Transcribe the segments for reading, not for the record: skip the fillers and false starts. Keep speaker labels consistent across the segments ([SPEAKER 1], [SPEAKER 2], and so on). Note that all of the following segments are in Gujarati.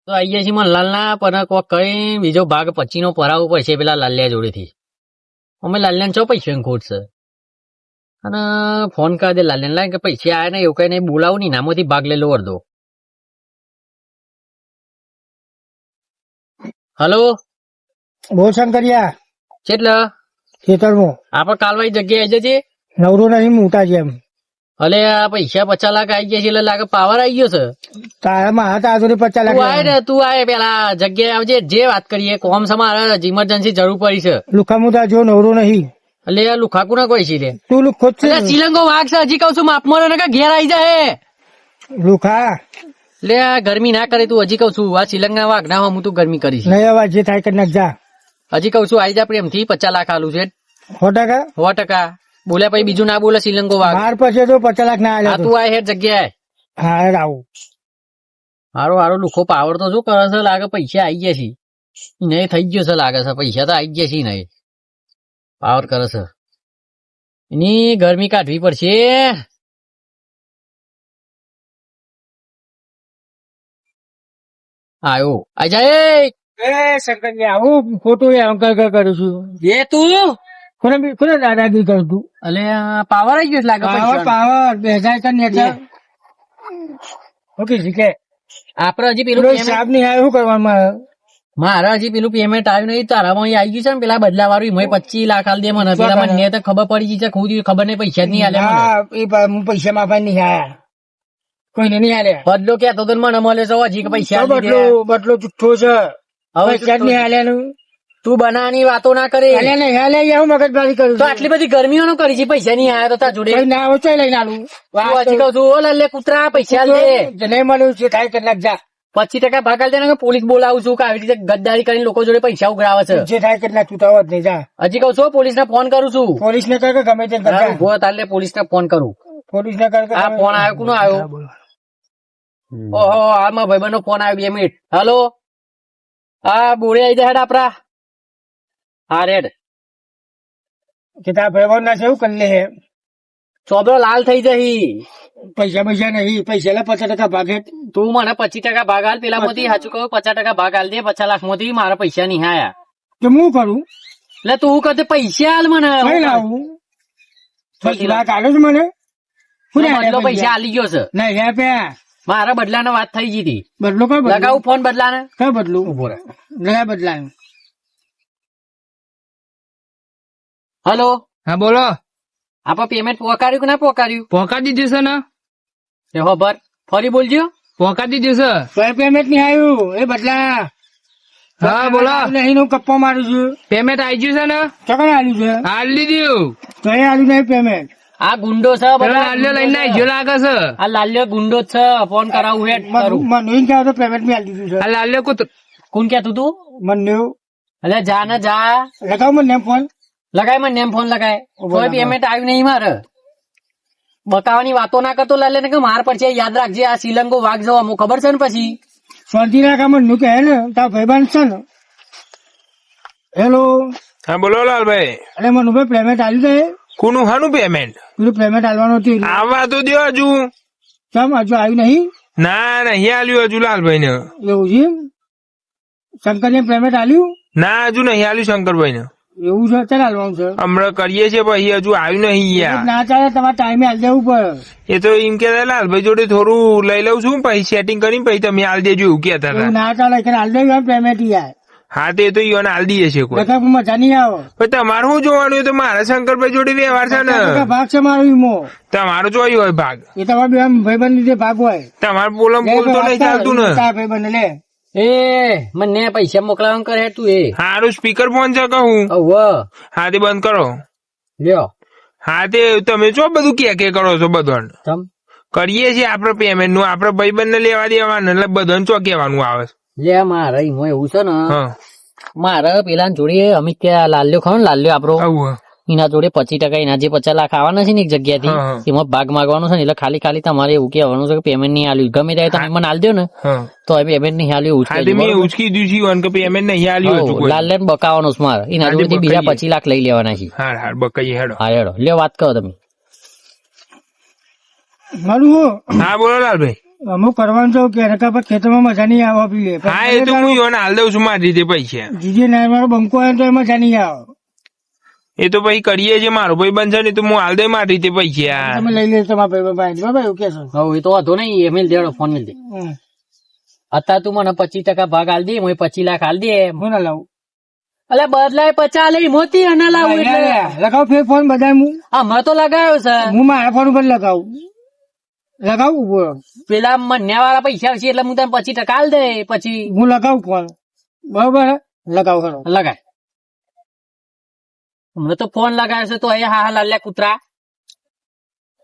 [SPEAKER 1] તો આઈ ગયા છીએ મનલાલ ના પણ કોક કઈ બીજો ભાગ 25 નો પરાવવો પડશે પેલા લાલ્યા જોડેથી. અમે લાલ્યાને ચો પૈસા ખોટ છે અને ફોન કરી દે લાલ્યાને લાગે કે પૈસા આયા ને એવું કઈ નહીં બોલાવું નહીં નામોથી ભાગ લેલો અડધો. હલો
[SPEAKER 2] બોલ શંકરિયા
[SPEAKER 1] કેટલ
[SPEAKER 2] ખેતરમાં
[SPEAKER 1] આપડે કાલવાઈ જગ્યાએ આવી જજે.
[SPEAKER 2] નવરો નહીં મોટા જેમ
[SPEAKER 1] અલે આ પૈસા 50 લાખ આવી ગયા છે એટલે લાગે પાવર આવી ગયો છે.
[SPEAKER 2] તારા મારા તારા 50
[SPEAKER 1] તું આય
[SPEAKER 2] લાખ
[SPEAKER 1] ને તું આય પેલા જગ્યાએ આવજે જે વાત કરીએ કોમ છે મારે ઇમરજન્સી જરૂર પડી છે.
[SPEAKER 2] લુખા મુદા જો નવરો નહીં
[SPEAKER 1] એટલે આ લુખાકુ ના કોઈ છે લે
[SPEAKER 2] તું લુખ ખોદ છે
[SPEAKER 1] એટલે શ્રીલંકો વાઘ છે હજી કઉ છું માપ મારો ને ઘેર આવી જાય
[SPEAKER 2] લુખા
[SPEAKER 1] લે આ ગરમી ના કરે તું હજી કઉ છું આ શ્રીલંકા વાઘ ના હું તું ગરમી કરીશ
[SPEAKER 2] નહીં અવાજ જે થાય કરી નાખ જા
[SPEAKER 1] હજી કઉ છું આવી જા પ્રેમથી 50 લાખ આલું છે
[SPEAKER 2] 100%.
[SPEAKER 1] 100% બોલ્યા પછી બીજું ના બોલે શ્રીલંકો વાઘ.
[SPEAKER 2] બાર પછી તો 50 લાખ ના
[SPEAKER 1] આ
[SPEAKER 2] આવ્યા
[SPEAKER 1] તું આ હેર જગ્યાએ
[SPEAKER 2] હા આવું
[SPEAKER 1] હારો હારો લુખો પાવર તો શું કરે છે લાગે પૈસા આવી ગયા છે નહીં થઈ ગયો છે લાગે છે પૈસા તો આવી ગયા છે નહીં પાવર કરે છે એની ગરમી કાઢવી પડશે. આયો આઈ જાય
[SPEAKER 2] એ શંકરિયા આવું ખોટું અંકલ કરું છું
[SPEAKER 1] એ તું
[SPEAKER 2] કોને દાદાગીરી કરું તું
[SPEAKER 1] અલે પાવર આવી ગયો છે લાગે
[SPEAKER 2] પાવર
[SPEAKER 1] પૈસાનો.
[SPEAKER 2] પાવર 2000 કર ને ઓકે શીખે
[SPEAKER 1] આપડે હજી પેલું
[SPEAKER 2] રોજ
[SPEAKER 1] payment-
[SPEAKER 2] સાહેબ ની શું કરવાનું મારે
[SPEAKER 1] મારા હજી પેલું પેમેન્ટ આવ્યું નહીં તારામાં અહીં આવી ગયું છે ને પેલા બદલા વાળું 25 લાખ આલ દે મને પેલા મને તો ખબર પડી ગઈ છે ખુદ ખબર નહીં પૈસા જ નહીં આલ્યા મને.
[SPEAKER 2] હા હું પૈસા માફા નહીં આયા કોઈને નહીં આલ્યા
[SPEAKER 1] બદલો કેતો તો મને મળે છે હજી કે પૈસા આલ દીધે.
[SPEAKER 2] બદલો જુઠ્ઠો છે
[SPEAKER 1] હવે
[SPEAKER 2] પૈસા જ નહીં આલ્યાનું
[SPEAKER 1] તું બનાવવાની વાતો ના કરે
[SPEAKER 2] આલ્યા નહીં આલ્યા હું મગજમારી કરું
[SPEAKER 1] તો આટલી બધી ગરમીઓ નો કરી છે પૈસા નહીં આયા તો તાર જોડે
[SPEAKER 2] કઈ ના હોય તો લઈને આલું
[SPEAKER 1] તું હજી કહું છું ઓ લલ્લે કૂતરા પૈસા આલ દે
[SPEAKER 2] નહીં મળ્યું છે થાય કરી નાખ જા
[SPEAKER 1] 25% ભાગ આલ દે ને પોલીસ બોલાવું છું કે આવી રીતે ગદ્દારી કરીને લોકો જોડે પૈસા ઉઘરાવે છે.
[SPEAKER 2] જે થાય કરી નાખ તું તો જ નહીં જા
[SPEAKER 1] હજી કહું છું પોલીસ ને ફોન કરું છું.
[SPEAKER 2] પોલીસ ને કર કે ગમે તે કર જા.
[SPEAKER 1] ઉભો તાર લે પોલીસ ને ફોન કરું.
[SPEAKER 2] પોલીસ ને કર કે
[SPEAKER 1] આ ફોન આવ્યો કોનો આવ્યો ઓહો આમાં ભાઈબંધ નો ફોન આવ્યો 2 મિનિટ. હેલો હા બોરે આવી જાય હેડ આપડા હા રેડ
[SPEAKER 2] કે તારા ભાઈબંધ ના છે એવું કરી લે હે
[SPEAKER 1] ચોબરો લાલ થઈ જઈ.
[SPEAKER 2] પૈસા પૈસા નહીં પૈસા લે 50% ભાગે
[SPEAKER 1] તું મને 25% ભાગ હાલ પેલા માંથી સાચું કહું 50% ભાગ હાલ દે 50 લાખ માંથી મારા પૈસા નહીં આયા
[SPEAKER 2] તો હું કરું
[SPEAKER 1] એટલે તું કહે પૈસા હાલ મને
[SPEAKER 2] કઈ લાવું 20 લાખ આલો છે મને કોને આલ્યા
[SPEAKER 1] બદલો પૈસા આલી ગયો છે
[SPEAKER 2] નહીં હે પે
[SPEAKER 1] મારા બદલાને વાત થઈ ગઈ હતી.
[SPEAKER 2] બદલો કઈ બદલો
[SPEAKER 1] લગાવું ફોન બદલાને
[SPEAKER 2] કઈ બદલું
[SPEAKER 1] ઉભો રહે.
[SPEAKER 2] લગા બદલાયું
[SPEAKER 1] હલો
[SPEAKER 3] હા બોલો
[SPEAKER 1] આપડે પેમેન્ટ પોકાર્યું કે ના પોકાર્યું
[SPEAKER 3] પોકા દીધું છે ને
[SPEAKER 1] એ ખબર ફરી બોલજો.
[SPEAKER 3] પોકા દીધું છે
[SPEAKER 2] કોઈ પેમેન્ટ નહીં આવ્યું એ બદલા
[SPEAKER 3] હા બોલો
[SPEAKER 2] નહીં હું કપ્પો મારું છું
[SPEAKER 3] પેમેન્ટ આવી ગયું છે ને
[SPEAKER 2] ચોકને આલ્યું છે
[SPEAKER 3] હાલ દીધું
[SPEAKER 2] તો એ આલ્યું નહીં પેમેન્ટ
[SPEAKER 1] આ ગુંડો છે
[SPEAKER 3] પેલો
[SPEAKER 1] બધા
[SPEAKER 3] લાલ્યો લઈને આવી ગયો લાગે છે
[SPEAKER 1] આ લાલ્યો ગુંડો જ છે ફોન કરાવું હેડ કરું.
[SPEAKER 2] મને કહેવાય તો પેમેન્ટ મેં આલી દીધું
[SPEAKER 3] આ લાલ્યો
[SPEAKER 1] કોણ કેતું તું
[SPEAKER 2] મને
[SPEAKER 1] એટલે જા ને જા
[SPEAKER 2] લગાવ મને ફોન
[SPEAKER 1] લગાય મને નેમ ફોન લગાય કોઈ પેમેન્ટ આવ્યું નહીં મારે બકાવાની વાતો ના કરતો લાલે ને કે માર પડશે યાદ રાખજે આ શ્રીલંકો વાઘ જવા અમુક ખબર છે ને પછી
[SPEAKER 2] શાંતિ રાખા મને નું કહે ને તારા ભાઈબંધ છે ને હેલો
[SPEAKER 4] હા બોલો લાલભાઈ
[SPEAKER 2] અરે મને ભાઈ પેમેન્ટ આલ્યું છે
[SPEAKER 4] કોનું હાનું પેમેન્ટ
[SPEAKER 2] પેલું પેમેન્ટ આલવાનું હતું
[SPEAKER 4] આવા તો દો હજુ
[SPEAKER 2] કેમ હજુ આવ્યું નહીં
[SPEAKER 4] ના નહીં આલ્યું હજુ લાલભાઈ ને
[SPEAKER 2] એવું છે શંકરને પેમેન્ટ આલ્યું
[SPEAKER 4] ના હજુ નહીં આલ્યું શંકરભાઈ ને
[SPEAKER 2] એવું છે ચાલ હાલવાનું છે
[SPEAKER 4] હમણાં કરીએ છીએ પછી હજુ આવ્યું નહીં યાર
[SPEAKER 2] ના ચાલે તમારે ટાઈમે હાલ દેવું પડે
[SPEAKER 4] એ તો એમ કેતા લાલભાઈ જોડે થોડું લઈ લઉં છું પછી સેટિંગ કરીને પછી તમે હાલ દેજો એવું કેતા
[SPEAKER 2] એવું
[SPEAKER 4] હતા
[SPEAKER 2] ના ચાલે કે હાલ દેવું પેમેન્ટ યાર
[SPEAKER 4] હા તે તો ઈવન હાલ દઈએ છે કોઈ
[SPEAKER 2] લખા મજા નહીં આવે
[SPEAKER 4] પણ તમારે શું જોવાનું એ તો મારા શંકરભાઈ જોડે વ્યવહાર છે ને
[SPEAKER 2] ભાગ છે મારો વીમો
[SPEAKER 4] તમારો જોયું હોય ભાગ
[SPEAKER 2] એ તમારે બે ભાઈબંધ લીધે ભાગ હોય
[SPEAKER 4] તમારે બોલો બોલતો નહીં ચાલતું ને
[SPEAKER 2] તારા ભાઈબંધ લે
[SPEAKER 1] એ મને પૈસા મોકલાવાનું કરે તું એ
[SPEAKER 4] હારું સ્પીકર ફોન છે કહું
[SPEAKER 1] હવ
[SPEAKER 4] હા તે બંધ કરો
[SPEAKER 1] લ્યો
[SPEAKER 4] હા તે તમે જો બધું કે કરો છો બધું
[SPEAKER 1] તમ
[SPEAKER 4] કરીએ છીએ આપડે પેમેન્ટ નું આપડે ભાઈબંધ ને લેવા દેવાનું એટલે બધાને ચો કહેવાનું આવે છે.
[SPEAKER 1] લે મારે એમાં એવું છે ને
[SPEAKER 4] હા
[SPEAKER 1] મારે પેલા જોડે અમિત કે લાલ્યો ખરો ને લાલ્યો આપડો
[SPEAKER 4] આવું
[SPEAKER 1] એના જોડે 25% એના જે 50 લાખ આવવાના છે ને એક જગ્યાથી
[SPEAKER 4] હા.
[SPEAKER 1] એમાં ભાગ માંગવાનો છે ને એટલે ખાલી તમારે એવું કહેવાનું છે કે પેમેન્ટ નહીં આલ્યું ગમે ત્યારે તમે મને આલ દો ને
[SPEAKER 4] હા
[SPEAKER 1] તો હવે પેમેન્ટ નહીં આલ્યું
[SPEAKER 4] હા તે મેં ઉચકી દીધું છે કે પેમેન્ટ નહીં આલ્યું હતું કોઈ.
[SPEAKER 1] લાલ બકાવાનો છે મારે એના
[SPEAKER 4] હા, તે
[SPEAKER 1] જોડેથી બીજા
[SPEAKER 4] બકાઈએ.
[SPEAKER 1] 25 લાખ લઈ લેવાના છે.
[SPEAKER 4] હાર હાર બકાઈએ હેડો
[SPEAKER 1] હા હેડો લ્યો વાત કરો તમે
[SPEAKER 2] મારું હું
[SPEAKER 4] હા બોલો લાલભાઈ
[SPEAKER 2] અમુક કરવાનું છે કે એના પર ખેતરમાં મજા નહીં આવે આપી લે
[SPEAKER 4] હા એ તો હું યોને હાલ દઉં છું મારી રીતે પૈસા.
[SPEAKER 2] જીજે નાય વાળો બંકો આવે તો એમાં મજા નહીં આવે.
[SPEAKER 4] એ તો પછી કરીએ છે, મારો ભાઈ બનશે ને તો હું હાલ દે મારી રીતે પૈસા.
[SPEAKER 2] તમે લઈ લે તમારા ભાઈ બાબા એવું કે છે.
[SPEAKER 1] હવે એ તો વાંધો નહીં, એ મેલ દેડો ફોન મેલ દે. અત્યારે તું મને 25% ભાગ હાલ દે, હું 25 લાખ હાલ દે.
[SPEAKER 2] હું ના લાવું
[SPEAKER 1] અલે બદલાય 50 લઈ મોતી અને લાવું એટલે
[SPEAKER 2] લગાવ ફેર ફોન બધા હું
[SPEAKER 1] આમાં તો લગાવ્યો છે.
[SPEAKER 2] હું મારા ફોન ઉપર લગાવું બોલો
[SPEAKER 1] પેલા મન્યા વાળા પૈસા આવશે એટલે હું તને 25% હાલ દે. પછી
[SPEAKER 2] હું લગાવું ફોન બરોબર લગાવ ખરો
[SPEAKER 1] લગાય. હમણાં તો ફોન લગાવ્યો છે તો એ હા લાલ્યા કૂતરા.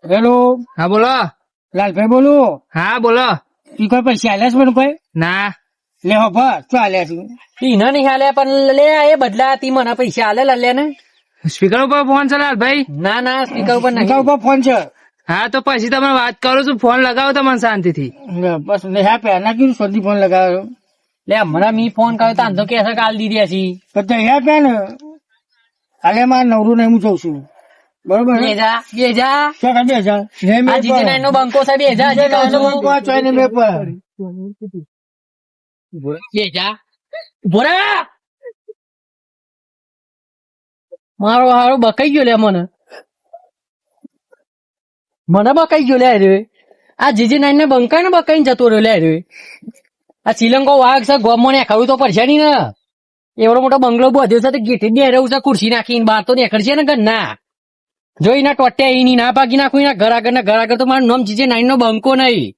[SPEAKER 2] હેલો
[SPEAKER 3] હા બોલો.
[SPEAKER 2] લાલભાઈ બોલું.
[SPEAKER 3] હા બોલો.
[SPEAKER 2] તું કોઈ પૈસા આલ્યા છે મને કોઈ
[SPEAKER 3] ના
[SPEAKER 2] લે હો ભર શું આલ્યા છે
[SPEAKER 1] ઈને નહીં હાલે પણ લે એ બદલાતી મને પૈસા હાલે લાલ્યા ને.
[SPEAKER 3] સ્પીકર ઉપર ફોન છે લાલભાઈ.
[SPEAKER 1] ના ના સ્પીકર ઉપર
[SPEAKER 2] લગાવ
[SPEAKER 1] નહીં.
[SPEAKER 2] ઉપર ફોન છે
[SPEAKER 3] હા તો પછી તમે વાત કરું છું, ફોન લગાવો તમને શાંતિથી.
[SPEAKER 2] બસ લે હા પહેલા કીધું સોજી ફોન લગાવ્યો
[SPEAKER 1] લે હમણાં મી ફોન કર્યો તો આંધો કે છે કાલ દીધી હશી.
[SPEAKER 2] બધા હે પે ને હાલે મારે નવરું નહીં હું જઉં છું બરોબર ને?
[SPEAKER 1] બેજા
[SPEAKER 2] શું કાઢી 2000 લે
[SPEAKER 1] આ
[SPEAKER 2] મેં
[SPEAKER 1] જીજે નો બંકો છે 2000 હજી કહું છું.
[SPEAKER 2] ચોઈને મેં પર
[SPEAKER 1] બેજા બોરા મારો હારો બકાઈ ગયો લે મને બકાઈ ગયો લે રે. આ જીજી નાઈ ને બંકાઈ ને બકાઈ જતો રહ્યો લે રે. આ શ્રીલંકા વાઘ છે ગોમો ને ખરું તો પડશે નહીં ને. એવડો મોટો બંગલો બધ્યો છે તો ગેઠી જ રહ્યું છે ખુરશી નાખીને બહાર તો નીકળશે ને ઘરના. જો એના ટોટ્યા એની ના ભાગી નાખું એના ઘર આગળ તો મારું નામ જીજે નાઈ નો બંકો નહીં.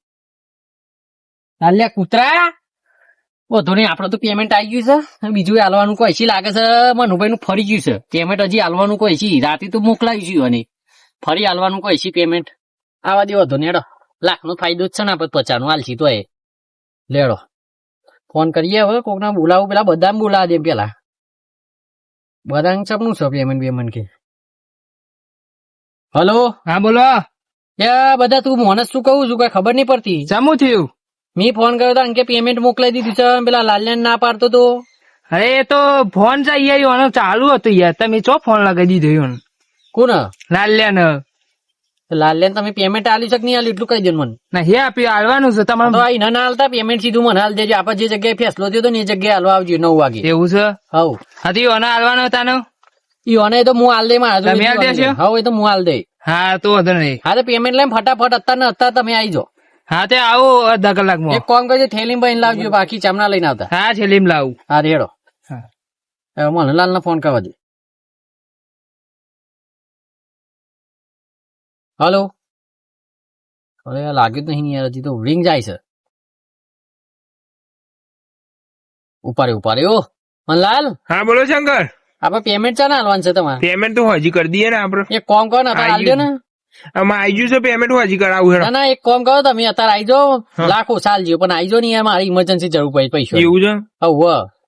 [SPEAKER 1] હાલ્યા કૂતરા વધુ નહીં આપડે તો પેમેન્ટ આવી ગયું છે. બીજું હાલવાનું કોઈ છે લાગે છે મનુભાઈ નું ફરી ગયું છે પેમેન્ટ. હજી હાલવાનું કોઈ છે રાતે તો મોકલાવી છું અને ફરી હાલવાનું કોઈ છે પેમેન્ટ. આવા દે વધુ ને હેડો લાખ નો ફાયદો જ છે ને આપડે 50 નું હાલશી તો એ લેડો ફોન કરીએ હવે કોકના બોલાવું. પેલા બધા બોલાવા દે પેલા બધા ચપનું છે પેમેન્ટ કે. હલો
[SPEAKER 3] હા બોલો.
[SPEAKER 1] એ બધા તું મોનસ શું કહું છું કઈ ખબર નહીં પડતી.
[SPEAKER 3] જમું થયું.
[SPEAKER 1] મેં ફોન કર્યો હતો કે પેમેન્ટ મોકલાઈ દીધું છે. પેલા લાલ્યાને ના પાડતો તો.
[SPEAKER 3] અરે એ તો ફોન ચાલુ હતો યાર, તમે ચો ફોન લગાવી દીધો યાર.
[SPEAKER 1] કોણ
[SPEAKER 3] લાલ્યાને
[SPEAKER 1] લાલ્યાને તમે પેમેન્ટ આલી શક નહીં આલી એટલું કહી દે મને.
[SPEAKER 3] ના હે આપ્યું હાલવાનું છે
[SPEAKER 1] તો
[SPEAKER 3] તમારે.
[SPEAKER 1] આ ના હાલતા પેમેન્ટ સીધું મને હાલ દેજો. આપણે જે જગ્યાએ ફેસલો થયો હતો ને એ જગ્યાએ હાલવા આવજો 9 વાગે.
[SPEAKER 3] એવું છે.
[SPEAKER 1] હવ
[SPEAKER 3] હા તો એને હાલવાનો હતા.
[SPEAKER 1] ઈઓને તો હું હાલ દે મારા જોડે.
[SPEAKER 3] તમે હાલ દેશો?
[SPEAKER 1] હવ એ તો હું હાલ દે.
[SPEAKER 3] હા તો વધુ નહીં.
[SPEAKER 1] હા તો પેમેન્ટ લઈને ફટાફટ અત્યારે તમે આવી જાઓ.
[SPEAKER 3] હા તે આવો અડધા કલાકમાં.
[SPEAKER 1] એક કામ કરજો થેલી બહીને લાવજો બાકી ચામડા લઈને આવતા.
[SPEAKER 3] હા છે લીમ લાવું.
[SPEAKER 1] હા રેડો.
[SPEAKER 3] હા.
[SPEAKER 1] મનલાલ ને ફોન કરવા દે. હલો અરે લાગ્યું જ નહીં યાર હજી તો રિંગ જાય છે. ઉપાડે ઓ મનલાલ
[SPEAKER 4] હા બોલો શંકર.
[SPEAKER 1] આપડે પેમેન્ટ ચાને હાલવાનું છે તમારે?
[SPEAKER 4] પેમેન્ટ તો હજી કરી દઈએ ને આપડે.
[SPEAKER 1] એક કામ કરો ને અત્યારે હાલ દો ને.
[SPEAKER 4] આમાં આવી ગયું છે પેમેન્ટ હજી કરાવું હેડો.
[SPEAKER 1] ના એક કામ કરો તમે અત્યારે આવી જાઓ. લાખો સાલ જીઓ પણ આવી જાઓ ને યાર મારી ઇમરજન્સી જરૂર પડી પૈસા.
[SPEAKER 4] એવું છે
[SPEAKER 1] હવ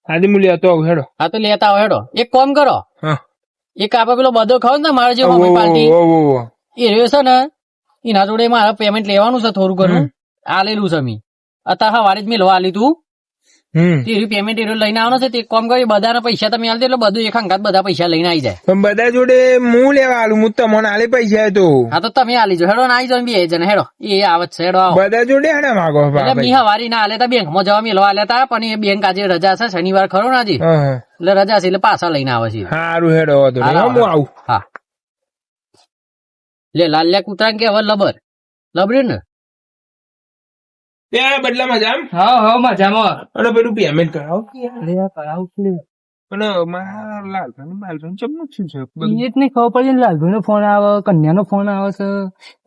[SPEAKER 4] આજે હું લેતો આવું હેડો.
[SPEAKER 1] હા તો લેતા આવો હેડો. એક કામ કરો
[SPEAKER 4] હા
[SPEAKER 1] એક આપડે પેલો બધો ખાવ ને મારે જે મમ્મી પાર્ટી એ રહ્યો છે ને એના જોડે મારે પેમેન્ટ લેવાનું છે થોડું ઘણું આલેલું છે મેં અત્યારે સવારે જ મેં લો આલી તું તે પેમેન્ટ એરો લઈને આવવાનો છે તે કામ કરી બધાના પૈસા તમે આલી દે એટલે બધું એક અંગાત બધા પૈસા લઈને આવી જાય.
[SPEAKER 4] પણ બધા જોડે હું લેવા આલું હું તમને આલે પૈસા તો.
[SPEAKER 1] હા તો તમે આલી જાઓ હેડો ને આવી જાઓ બે જણ હેડો એ આવત છે હેડો આવો.
[SPEAKER 4] બધા જોડે હેડા માગો
[SPEAKER 1] એટલે મી હવારી ના આલે તા બેંક માં જવા મેલવા આલ્યા તા પણ એ બેંક આજે રજા છે શનિવાર ખરો ને આજે એટલે રજા છે એટલે પાછા લઈને આવે છે.
[SPEAKER 4] સારું હેડો વાંધો નહીં. હું આવું.
[SPEAKER 1] હા લે લાલ્યા કૂતરા કે હવે લબર્યું ને
[SPEAKER 4] ત્યાં બદલામાં જામ.
[SPEAKER 3] હા મજામાં.
[SPEAKER 4] અને પેલું પેમેન્ટ કરાવો.
[SPEAKER 3] કરાવું
[SPEAKER 4] પણ મારા લાલભાઈ ચમનું શું છે
[SPEAKER 3] એ જ નહીં ખબર પડી ને લાલભાઈ નો ફોન આવે, કન્યા નો ફોન આવે છે.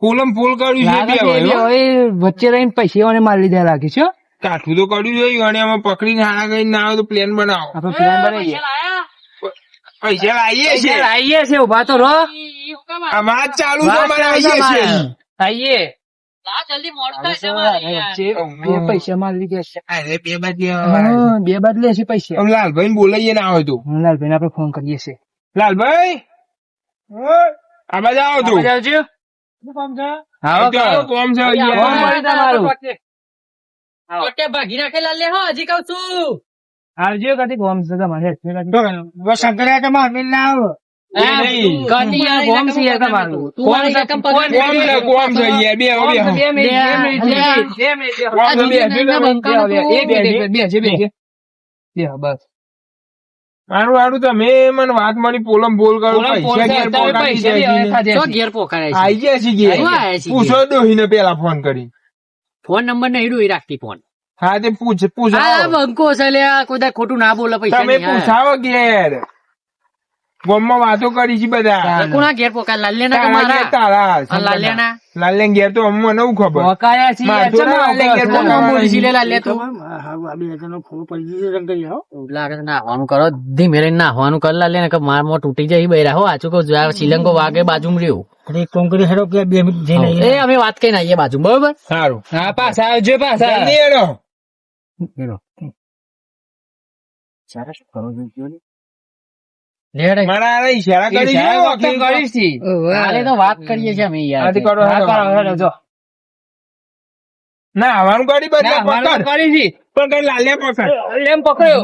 [SPEAKER 4] ફૂલમ ફૂલ કર્યું
[SPEAKER 3] લાગે
[SPEAKER 4] છે
[SPEAKER 3] છે એ હવે વચ્ચે રહીને પૈસા મારી લીધા લાગે છે.
[SPEAKER 4] કાઠું તો કર્યું છે અને આમાં પકડીને હાડા કરીને ના આવે તો પ્લેન બનાવો.
[SPEAKER 3] આપણે પ્લાન બનાવીએ.
[SPEAKER 4] પૈસા લાવીએ છે.
[SPEAKER 3] આવીએ છે ઉભા તો રહો.
[SPEAKER 4] આમાં જ ચાલુ છે અમારે આવીએ છે.
[SPEAKER 3] આવીએ
[SPEAKER 1] જલ્દી મોડું થાય છે
[SPEAKER 3] બે પૈસા મારી ગયા છે.
[SPEAKER 4] અરે બે બાજુ
[SPEAKER 3] હા, બે બાદ લે છે પૈસા.
[SPEAKER 4] લાલભાઈ બોલાઈએ ના આવે તો.
[SPEAKER 3] લાલભાઈ આપણે ફોન કરીએ છીએ.
[SPEAKER 4] લાલભાઈ આ બાજુ આવો તું.
[SPEAKER 3] આવજો.
[SPEAKER 4] આવો તો કોમ છે
[SPEAKER 3] કોમ મળી તમારું.
[SPEAKER 1] ભાગી નાખે લાલ હો હજી કઉ છું.
[SPEAKER 3] આવજો કદી કોમ છે તમારે.
[SPEAKER 2] શંકરિયા તમે અમે ના આવો
[SPEAKER 4] નહીં.
[SPEAKER 3] કદી યાર ગોમ છે યાર તમારું.
[SPEAKER 1] તું મારી રકમ પકડ.
[SPEAKER 4] કોમ છે, કોમ છે યાર. બે હવે
[SPEAKER 3] બે મિનિટ, બે મિનિટ, બે મિનિટ.
[SPEAKER 4] કોમ છે, બે.
[SPEAKER 3] એક મિનિટ, બે છે, બે છે. બે, બસ.
[SPEAKER 4] મારું હારું તમે મને વાત મળી પોલમ બોલ કરો
[SPEAKER 3] પોલમ બોલ
[SPEAKER 4] પૈસા ઘેર
[SPEAKER 3] તમે
[SPEAKER 4] પહોંચાડી
[SPEAKER 3] પૈસા
[SPEAKER 4] છે
[SPEAKER 3] બી
[SPEAKER 4] હજી.
[SPEAKER 3] ખાધા
[SPEAKER 1] ચો
[SPEAKER 3] છે.
[SPEAKER 1] ઘેર પોકારાય છે.
[SPEAKER 4] આઈ ગયા છે ઘેર.
[SPEAKER 1] શું આયા છે
[SPEAKER 4] પૂછો ડોહીને પેલા ફોન કરી.
[SPEAKER 1] ફોન નંબર નહીં ડોઈ રાખતી ફોન.
[SPEAKER 4] હા તે પૂછ
[SPEAKER 1] આ
[SPEAKER 4] પૂછાવો
[SPEAKER 1] બંકો છે લે, આ કોઈ દાડો ખોટું ના બોલે પૈસા
[SPEAKER 4] તમે
[SPEAKER 1] નહીં આયા.
[SPEAKER 4] પૂછાવો ઘેર ગામમાં વાતો કરી છે બધા
[SPEAKER 1] કોના ઘેર પોકાર લાલ્યાના કે
[SPEAKER 4] તારા ઘેર
[SPEAKER 1] મારા?
[SPEAKER 4] તારા
[SPEAKER 1] આ લાલ્યાના?
[SPEAKER 4] લાલ્યા ઘેર તો અમને નવું ખબર
[SPEAKER 3] ભોકાયા છીએ,
[SPEAKER 4] માર તો
[SPEAKER 3] ચમ
[SPEAKER 4] ના
[SPEAKER 3] આવું
[SPEAKER 4] લાગે
[SPEAKER 3] કરો છો?
[SPEAKER 4] ઘેર
[SPEAKER 1] કોણ બોલી છે લે લાલ્યા તું?
[SPEAKER 2] ફોન પડી ગયો રંગાઈ આવો.
[SPEAKER 1] લાગે છે નાહવાનું કરો, ધીમે રહીને નાહવાનું કર લાલ્યા ને કે માર મોં તૂટી જાય બૈરા હો. આચું કહું છું, આ શ્રીલંકો વાગે બાજુમાં રહ્યું.
[SPEAKER 2] અને એક કામ કરી હેડો કે 2 મિનિટ જઈને આવીએ.
[SPEAKER 1] એ અમે વાત કરીને આવીએ બાજુ, બરોબર?
[SPEAKER 4] સારું
[SPEAKER 3] હા, પાછા આવજો, પાછા.
[SPEAKER 4] જલ્દી હેડો.
[SPEAKER 1] લેડે.
[SPEAKER 4] મારા હારે ઈશારા કરી
[SPEAKER 3] ઈશારા
[SPEAKER 4] જો,
[SPEAKER 3] વખતે કરીશ છી.
[SPEAKER 1] હાલે તો વાત કરીએ છીએ અમે યાર.
[SPEAKER 4] આથી કરો
[SPEAKER 3] હા,
[SPEAKER 4] હેડો.
[SPEAKER 3] કરો, હેડો, જો.
[SPEAKER 4] ના આવવાનું ગાડી
[SPEAKER 3] ના,
[SPEAKER 4] બદલે
[SPEAKER 3] મારું
[SPEAKER 4] પકડ
[SPEAKER 3] કરી છી.
[SPEAKER 4] પણ કઈ લાલ્યા પકડ
[SPEAKER 3] લેમ પકડ્યો.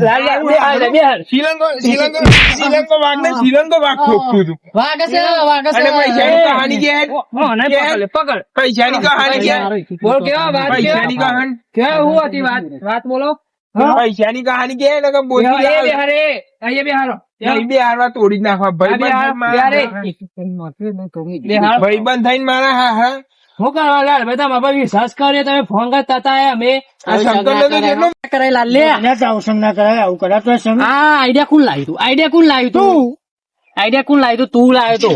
[SPEAKER 3] લાલ્યા, બે હાલ, બે હાલ.
[SPEAKER 4] શ્રીલંકો વાઘ ને શ્રીલંકો વાઘ ખોખતું હતું
[SPEAKER 1] વાગે છે, વાગે છે.
[SPEAKER 4] અને પૈસાની કહાની કે
[SPEAKER 3] હો, નહીં પકડ લે, પકડ.
[SPEAKER 4] પૈસાની કહાની કે
[SPEAKER 3] બોલ કેવા વાત
[SPEAKER 4] પૈસાની
[SPEAKER 3] કેવા?
[SPEAKER 4] કહાની
[SPEAKER 3] કેવા હું હતી વાત? વાત બોલો.
[SPEAKER 4] પૈસાની કહાની કે ને કે બોલી
[SPEAKER 3] એ બે હારે, અહીંયા બે હારો.
[SPEAKER 4] નહીં બે હારવા તોડી જ નાખવા
[SPEAKER 3] બે હાર, બે હારે. બે હાર.
[SPEAKER 4] ભાઈબંધ થઈને મારા હા હા
[SPEAKER 3] હું કરવા લાલ બધા બાબા વિશ્વાસ કરે તમે ફોન કરતા હતા અમે
[SPEAKER 4] આ શંકર ને તો જેટલો
[SPEAKER 1] કરાય લાલ્યા.
[SPEAKER 2] ના તો આવું ના કરાય, આવું કરાય તો સમ
[SPEAKER 1] આ આઈડિયા કોણ લાવ્યું તું? આઈડિયા કોણ લાવ્યું તું? આઈડિયા કોણ લાવ્યું તું? તું લાવ્યો તો.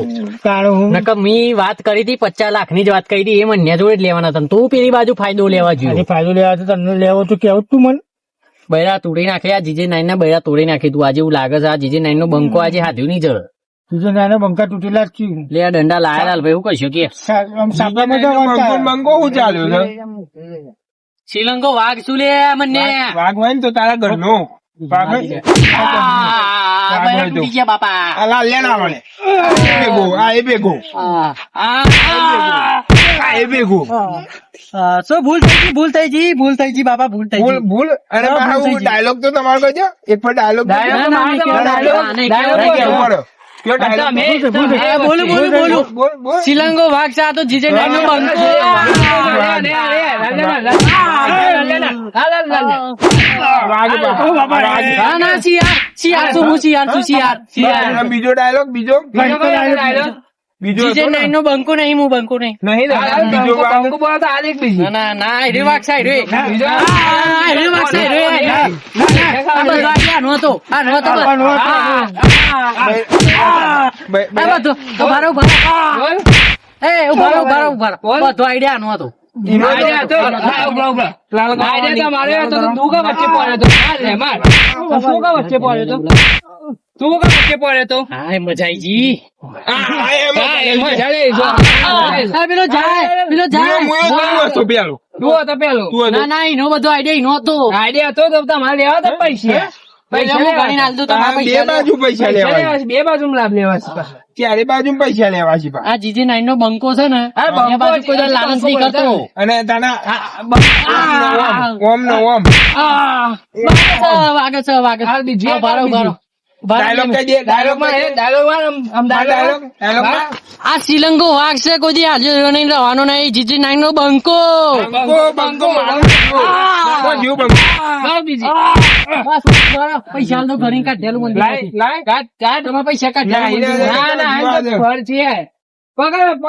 [SPEAKER 2] કાળું હું
[SPEAKER 1] નકર મી વાત કરી હતી 50 લાખની જ વાત કરી હતી, એ મને જોડે જ લેવાના હતા. તું પેલી બાજુ ફાયદો લેવા
[SPEAKER 2] આજે
[SPEAKER 1] જોઈએ.
[SPEAKER 2] ફાયદો લેવા તો તને લેવો તો કેવું તું મને
[SPEAKER 1] બૈરા તોડી નાખે, આ જીજે 9 ના બૈરા તોડી નાખી તું. આજે એવું લાગે છે આ જીજે 9 નો બંકો આજે હાથ્યું નહીં જળ.
[SPEAKER 2] બીજો નાનો બંકા તૂટેલા જ છું.
[SPEAKER 1] લે આ દંડા લાયા લાલ ભાઈ, હું કહીશું કે
[SPEAKER 2] આમ સાપડામાં તો
[SPEAKER 4] મંગો
[SPEAKER 2] વાંચતા.
[SPEAKER 4] મંગો હું ચાલ્યો છે
[SPEAKER 1] શ્રીલંકો વાઘ શું લે મને?
[SPEAKER 4] વાઘ હોય ને તો તારા ઘરનો વાઘ હોય.
[SPEAKER 1] આ બૈરા તૂટી ગયા બાપા.
[SPEAKER 4] આ લાલ્યા ના વળે આ એ ભેગો આ એ ભેગો
[SPEAKER 1] શું ભૂલ થઈ ગઈ બાપા, ભૂલ થઈ
[SPEAKER 4] ભૂલ ભૂલ અને પાછું ડાયલોગ તો તમારો કહેજો એક પર ડાયલોગ
[SPEAKER 3] ડાયલોગ
[SPEAKER 1] ના, ના,
[SPEAKER 3] ડાયલોગ,
[SPEAKER 1] નહીં,
[SPEAKER 3] ડાયલોગ
[SPEAKER 1] નહીં,
[SPEAKER 3] કેવો?
[SPEAKER 4] બોલો કયો ડાયલોગ
[SPEAKER 1] બોલું
[SPEAKER 4] બોલ બોલ
[SPEAKER 1] શ્રીલંકો વાઘ છે, આ તો જીજે 9 નો બંકો.
[SPEAKER 4] વાઘ બાપા
[SPEAKER 1] ના ના શિયાર શું હું શિયાર છું શિયાર.
[SPEAKER 4] અને બીજો ડાયલોગ બીજો બીજો
[SPEAKER 1] જીજે 9 નો બંકો નહીં, હું બંકો નહીં.
[SPEAKER 4] નહીં દાદા, બીજો વાઘ
[SPEAKER 1] ના ના ના આયરો વાઘ છે, આયરો. આયરો વાઘ છે, આયરો. આ બધો આયરો નહોતો, આ નહોતો બસ. આ બધો ઉભા રહો. એ ઉભા રહો. બધો આઈડિયા નહોતો. હા એ મજા આઈ જી. આ પેલો જાય ના ના એનો બધો આઈડિયા ઈ નહોતો.
[SPEAKER 3] આઈડિયા તો તમારે લેવા તો પૈસા
[SPEAKER 1] પૈસા હું ગણીને આલ દઉં, તમારા
[SPEAKER 4] બે
[SPEAKER 1] પૈસા
[SPEAKER 4] બાજુ પૈસા લેવા
[SPEAKER 3] લેવા છે, બે બાજુ લાભ લેવા છે પાછા.
[SPEAKER 4] ચારે બાજુ પૈસા લેવા છે
[SPEAKER 1] આ જીજે 9 નો બંકો છે ને
[SPEAKER 3] હા, બંકો
[SPEAKER 1] એ બાજુ કોઈ
[SPEAKER 3] છે,
[SPEAKER 1] દાડો લાલચ નહીં
[SPEAKER 3] બંકો
[SPEAKER 1] કરતો.
[SPEAKER 4] અને તાના ઓમ નો ઓમ
[SPEAKER 1] વાગે છે.
[SPEAKER 3] હાલ બીજી એક,
[SPEAKER 1] ઉભા રહો.
[SPEAKER 4] ડાયલોગ કહી દે ડાયલોગ ડાયલોગ
[SPEAKER 1] આ શ્રીલંકો વાઘ છે, કોઈ દી હાજર નહીં રહેવાનો નહીં. જીજે 9 નો બંકો.
[SPEAKER 4] બંકો મારો જીવ બંકો
[SPEAKER 1] બસ બરાબર. પૈસા હાલ તો ઘણી કાઢેલું મને
[SPEAKER 3] લાય, લાય, કાઢ, કાઢ.
[SPEAKER 1] તમારા પૈસા
[SPEAKER 4] ના,
[SPEAKER 1] કાઢેલું
[SPEAKER 3] ના, ના, એમ તો ફર છે. પકડ.